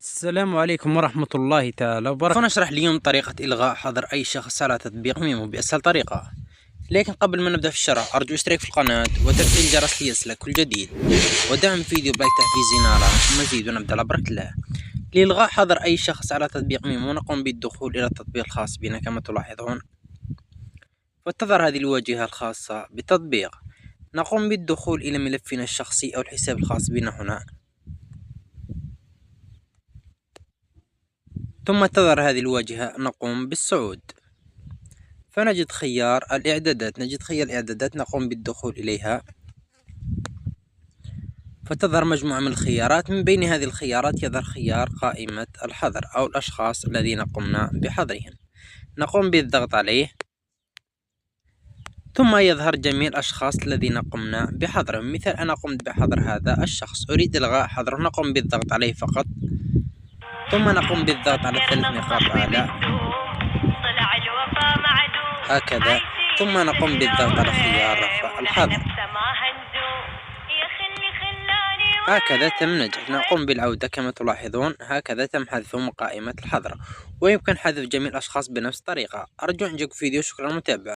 السلام عليكم ورحمة الله تعالى وبركاته. سنشرح اليوم طريقة إلغاء حظر أي شخص على تطبيق ميمو بأسهل طريقة. لكن قبل ما نبدأ في الشرح أرجو اشتراك في القناة وتفعيل الجرس ليصلك كل جديد، ودعم الفيديو بلايك تحفيز زنارة مزيد، ونبدأ على بركة الله. لإلغاء حظر أي شخص على تطبيق ميمو نقوم بالدخول إلى التطبيق الخاص بنا كما تلاحظون، وتظهر هذه الواجهة الخاصة بالتطبيق. نقوم بالدخول إلى ملفنا الشخصي أو الحساب الخاص بنا هنا، ثم تظهر هذه الواجهة نقوم بالصعود، فنجد خيار الإعدادات، نقوم بالدخول إليها، فتظهر مجموعة من الخيارات. من بين هذه الخيارات يظهر خيار قائمة الحظر أو الأشخاص الذين قمنا بحظرهم، نقوم بالضغط عليه، ثم يظهر جميع الأشخاص الذين قمنا بحظرهم. مثال أنا قمت بحظر هذا الشخص، أريد إلغاء حظره، نقوم بالضغط عليه فقط، ثم نقوم بالضغط على 3 نقاط أعلى هكذا، ثم نقوم بالضغط على خيار رفع الحظر هكذا. تم نجح. نقوم بالعودة كما تلاحظون، هكذا تم حذفه من قائمة الحظر، ويمكن حذف جميع الأشخاص بنفس الطريقة. أرجو أن يعجبكم الفيديو، شكرا للمتابعة.